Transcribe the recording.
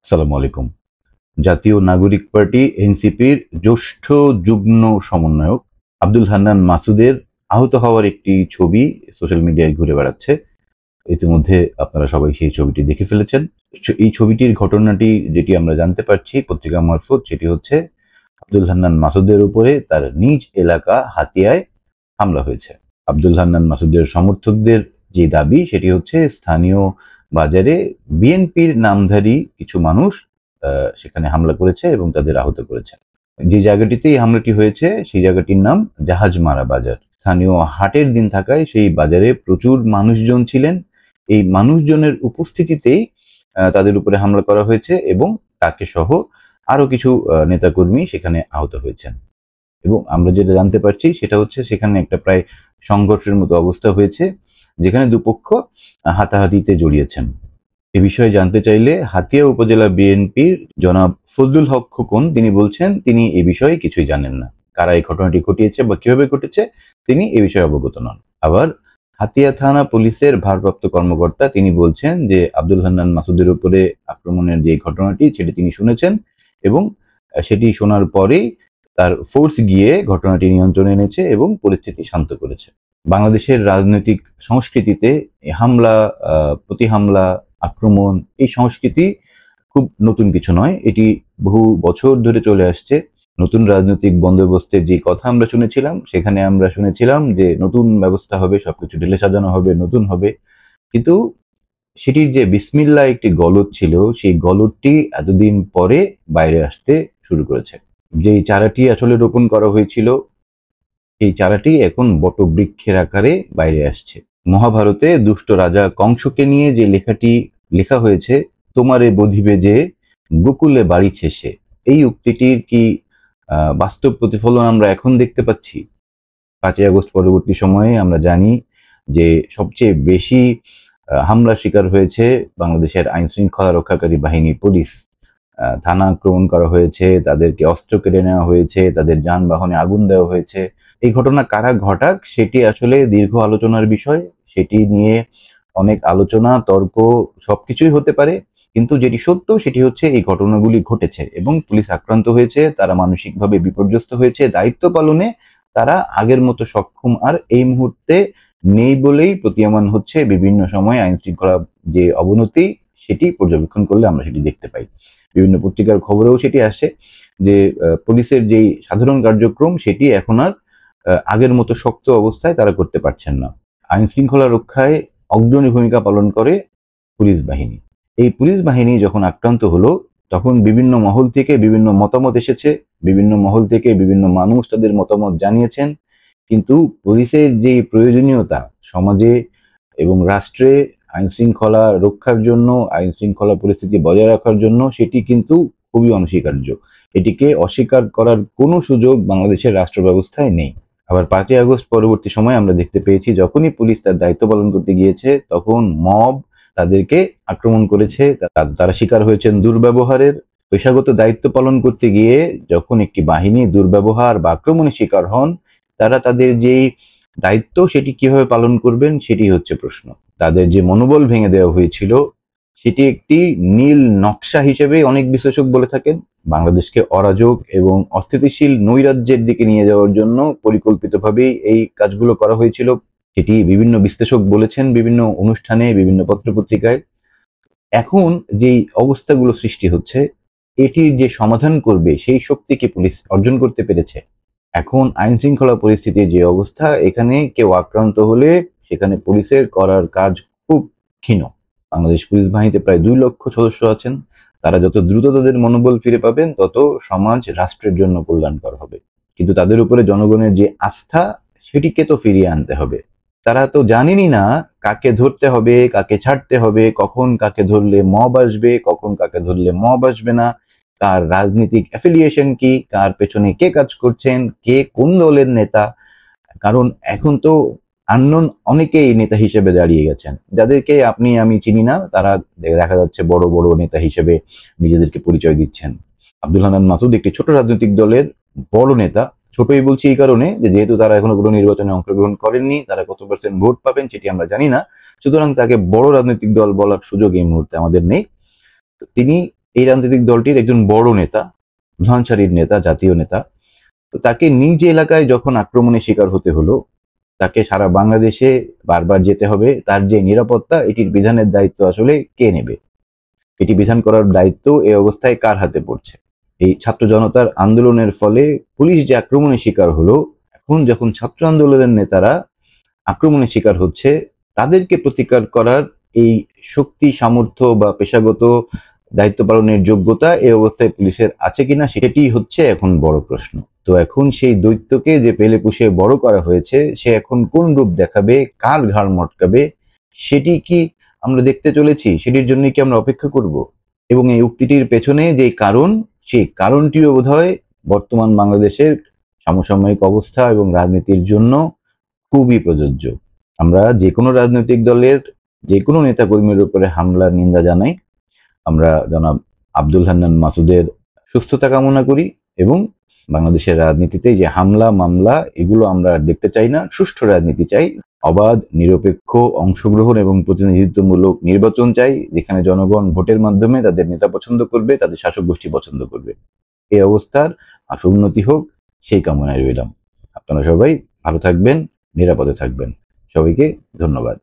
আসসালামু আলাইকুম। জাতীয় নাগরিক পার্টি এনসিপির জ্যেষ্ঠ যুগ্ম সমন্বয়ক আব্দুল হান্নান মাসুদের আহত হওয়ার একটি ছবি সোশ্যাল মিডিয়ায় ঘুরে বেড়াচ্ছে। ইতিমধ্যে আপনারা সবাই সেই ছবিটি দেখে ফেলেছেন। এই ছবিটির ঘটনাটি যেটি আমরা জানতে পারছি পত্রিকা মারফত, সেটি হচ্ছে আব্দুল হান্নান মাসুদের উপরে তার নিজ এলাকা হাতিয়ায় হামলা হয়েছে। আব্দুল হান্নান মাসুদের সমর্থকদের যে দাবি সেটি হচ্ছে স্থানীয় বাজারে বিএনপির নামধারী কিছু মানুষ সেখানে হামলা করেছে এবং তাদের আহত করেছে। যে জায়গাটিতে এই হামলাটি হয়েছে সেই জায়গাটির নাম জাহাজমারা বাজার। স্থানীয় হাটের দিন থাকায় সেই বাজারে প্রচুর মানুষজন ছিলেন। এই মানুষজনের উপস্থিতিতেই তাদের উপরে হামলা করা হয়েছে এবং তাকে সহ আরো কিছু নেতাকর্মী সেখানে আহত হয়েছেন। এবং আমরা যেটা জানতে পারছি সেটা হচ্ছে সেখানে একটা প্রায় সংঘর্ষের মতো অবস্থা হয়েছে, যেখানে দুপক্ষ হাতাহাতিতে জড়িয়েছেন। এ বিষয়ে জানতে চাইলে হাতিয়া উপজেলা বিএনপির জনাব ফজলুল হক খোকন তিনি বলছেন তিনি এ বিষয়ে কিছুই জানেন না। কারা এই ঘটনাটি ঘটিয়েছে বা কিভাবে ঘটেছে তিনি এ বিষয়ে অবগত নন। আবার হাতিয়া থানা পুলিশের ভারপ্রাপ্ত কর্মকর্তা তিনি বলছেন যে আব্দুল হান্নান মাসুদের উপরে আক্রমণের যে ঘটনাটি সেটি তিনি শুনেছেন এবং সেটি শোনার পরেই তার ফোর্স গিয়ে ঘটনাটি নিয়ন্ত্রণে এনেছে এবং পরিস্থিতি শান্ত করেছে। বাংলাদেশের রাজনৈতিক সংস্কৃতিতে হামলা, প্রতি হামলা, আক্রমণ এই সংস্কৃতি খুব নতুন কিছু নয়। এটি বহু বছর ধরে চলে আসছে। নতুন রাজনৈতিক বন্দোবস্তের যে কথা আমরা শুনেছিলাম সেখানে আমরা শুনেছিলাম যে নতুন ব্যবস্থা হবে, সবকিছু ঢেলে সাজানো হবে, নতুন হবে। কিন্তু সেটির যে বিসমিল্লাহ একটি গলদ ছিল সেই গলদটি এতদিন পরে বাইরে আসতে শুরু করেছে। যেই চারাটি আসলে রোপণ করা হয়েছিল এই চারাটি এখন বটবৃক্ষের আকারে বাইরে আসছে। মহাভারতে দুষ্ট রাজা কংসকে নিয়ে যে লেখাটি লেখা হয়েছে, তোমারে বধিবে যে গোকুলে বাড়িছে সে, এই উক্তিটির কি বাস্তব প্রতিফলন আমরা এখন দেখতে পাচ্ছি? 5ই আগস্ট পরবর্তী সময়ে আমরা জানি যে সবচেয়ে বেশি হামলার শিকার হয়েছে বাংলাদেশের আইন শৃঙ্খলা রক্ষাকারী বাহিনী পুলিশ। থানা আক্রমণ করা হয়েছে, তাদেরকে অস্ত্র কেড়ে নেওয়া হয়েছে, তাদের যানবাহনে আগুন দেওয়া হয়েছে। এই ঘটনা কারা ঘটাক সেটি আসলে দীর্ঘ আলোচনার বিষয়। সেটি নিয়ে অনেক আলোচনা, তর্ক সবকিছুই হতে পারে। কিন্তু যেটি সত্য সেটি হচ্ছে এই ঘটনাগুলি ঘটেছে এবং পুলিশ আক্রান্ত হয়েছে, তারা মানসিকভাবে বিপর্যস্ত হয়েছে। দায়িত্ব পালনে তারা আগের মতো সক্ষম আর এই মুহূর্তে নেই বলেই প্রতীয়মান হচ্ছে। বিভিন্ন সময় আইন শৃঙ্খলা যে অবনতি সেটি পর্যবেক্ষণ করলে আমরা সেটি দেখতে পাই। বিভিন্ন পত্রিকার খবরেও সেটি আসে যে পুলিশের যেই সাধারণ কার্যক্রম সেটি এখন আর আগের মতো শক্ত অবস্থায় তারা করতে পারছেন না। আইন শৃঙ্খলা রক্ষায় অগ্রণী ভূমিকা পালন করে পুলিশ বাহিনী। এই পুলিশ বাহিনী যখন আক্রান্ত হলো তখন বিভিন্ন মহল থেকে বিভিন্ন মতামত এসেছে, বিভিন্ন মহল থেকে বিভিন্ন মানুষ তাদের মতামত জানিয়েছেন। কিন্তু পুলিশের যে প্রয়োজনীয়তা সমাজে এবং রাষ্ট্রে আইন শৃঙ্খলা রক্ষার জন্য, আইন শৃঙ্খলা পরিস্থিতি বজায় রাখার জন্য সেটি কিন্তু খুবই অনস্বীকার্য। এটিকে অস্বীকার করার কোনো সুযোগ বাংলাদেশের রাষ্ট্র ব্যবস্থায় নেই। আবার 5ই আগস্ট পরবর্তী সময় আমরা দেখতে পেয়েছি যখনই পুলিশ তার দায়িত্ব পালন করতে গিয়েছে তখন মব তাদেরকে আক্রমণ করেছে। তারা শিকার হয়েছেন দুর্ব্যবহারের। পেশাগত দায়িত্ব পালন করতে গিয়ে যখন একটি বাহিনী দুর্ব্যবহার বা আক্রমণের শিকার হন, তারা তাদের যেই দায়িত্ব সেটি কিভাবে পালন করবেন সেটি হচ্ছে প্রশ্ন। তাদের যে মনোবল ভেঙে দেওয়া হয়েছিল সেটি একটি নীল নকশা হিসেবে অনেক বিশ্লেষক বলে থাকেন। বাংলাদেশকে অরাজক এবং অস্থিতিশীল নৈরাজ্যের দিকে নিয়ে যাওয়ার জন্য পরিকল্পিতভাবেই এই কাজগুলো করা হয়েছিল। সেটি বিভিন্ন বিশ্লেষক বলেছেন বিভিন্ন অনুষ্ঠানে, বিভিন্ন পত্রপত্রিকায়। এখন যেই অবস্থাগুলো সৃষ্টি হচ্ছে এটির যে সমাধান করবে সেই শক্তি কি পুলিশ অর্জন করতে পেরেছে? এখন আইন শৃঙ্খলা পরিস্থিতির যে অবস্থা, এখানে কেউ আক্রান্ত হলে সেখানে পুলিশের করার কাজ খুব ক্ষীণ। বাংলাদেশ পুলিশ বাহিনীতে প্রায় 2 লক্ষ সদস্য আছেন। তারা যত দ্রুত তাদের মনোবল ফিরে পাবেন তত সমাজ রাষ্ট্রের জন্য কল্যাণকর হবে। কিন্তু তাদের উপরে জনগণের যে আস্থা সেটিকে তো ফিরিয়ে আনতে হবে। তারা তো জানেনই না কাকে ধরতে হবে, কাকে ছাড়তে হবে, কখন কাকে ধরলে মব আসবে, কখন কাকে ধরলে মব আসবে না, কার রাজনৈতিক অ্যাফিলিয়েশন কি, কার পেছনে কে কাজ করছেন, কে কোন দলের নেতা। কারণ এখন তো আননোন অনেকেই নেতা হিসেবে দাঁড়িয়ে গেছেন, যাদেরকে আপনি আমি চিনি না, তারা দেখা যাচ্ছে বড় বড় নেতা হিসেবে নিজেদেরকে পরিচয় দিচ্ছেন। আব্দুল হান্নান মাসুদ একটি ছোট রাজনৈতিক দলের বড় নেতা। ছোটই বলছি এই কারণে যে যেহেতু তারা এখনো কোনো নির্বাচনে অংশগ্রহণ করেননি, তারা কত পার্সেন্ট ভোট পাবেন সেটি আমরা জানি না। সুতরাং তাকে বড় রাজনৈতিক দল বলার সুযোগ এই মুহূর্তে আমাদের নেই। তিনি এই রাজনৈতিক দলটির একজন বড় নেতা, প্রধান সারির নেতা, জাতীয় নেতা। তো তাকে নিজ এলাকায় যখন আক্রমণের শিকার হতে হলো, তাকে সারা বাংলাদেশে বারবার যেতে হবে, তার যে নিরাপত্তা এটির বিধানের দায়িত্ব আসলে কে নেবে? এটি বিধান করার দায়িত্ব এই অবস্থায় কার হাতে পড়ছে? এই ছাত্র জনতার আন্দোলনের ফলে পুলিশ যে আক্রমণের শিকার হলো, এখন যখন ছাত্র আন্দোলনের নেতারা আক্রমণের শিকার হচ্ছে, তাদেরকে প্রতিকার করার এই শক্তি, সামর্থ্য বা পেশাগত দায়িত্ব পালনের যোগ্যতা এই অবস্থায় পুলিশের আছে কিনা, সেটি হচ্ছে এখন বড় প্রশ্ন। তো এখন সেই দৈত্যকে যে পেলে পুষে বড় করা হয়েছে, সে এখন কোন রূপ দেখাবে, কার ঘাড় মটকাবে, সেটি কি আমরা দেখতে চলেছি? সেটির জন্য কি আমরা অপেক্ষা করব? এবং এই উক্তিটির পেছনে যে কারণ, সেই কারণটিও বোধহয় বর্তমান বাংলাদেশের সমসাময়িক অবস্থা এবং রাজনীতির জন্য খুবই প্রযোজ্য। আমরা যে কোনো রাজনৈতিক দলের যে কোনো নেতাকর্মীর উপরে হামলার নিন্দা জানাই। আমরা জনাব আব্দুল হান্নান মাসুদের সুস্থতা কামনা করি এবং বাংলাদেশের রাজনীতিতে যে হামলা মামলা এগুলো আমরা আর দেখতে চাই না। সুষ্ঠু রাজনীতি চাই, অবাধ, নিরপেক্ষ, অংশগ্রহণ এবং প্রতিনিধিত্বমূলক নির্বাচন চাই, যেখানে জনগণ ভোটের মাধ্যমে তাদের নেতা পছন্দ করবে, তাদের শাসক গোষ্ঠী পছন্দ করবে। এই অবস্থার আশু উন্নতি হোক, সেই কামনায় রইলাম। আপনারা সবাই ভালো থাকবেন, নিরাপদে থাকবেন। সবাইকে ধন্যবাদ।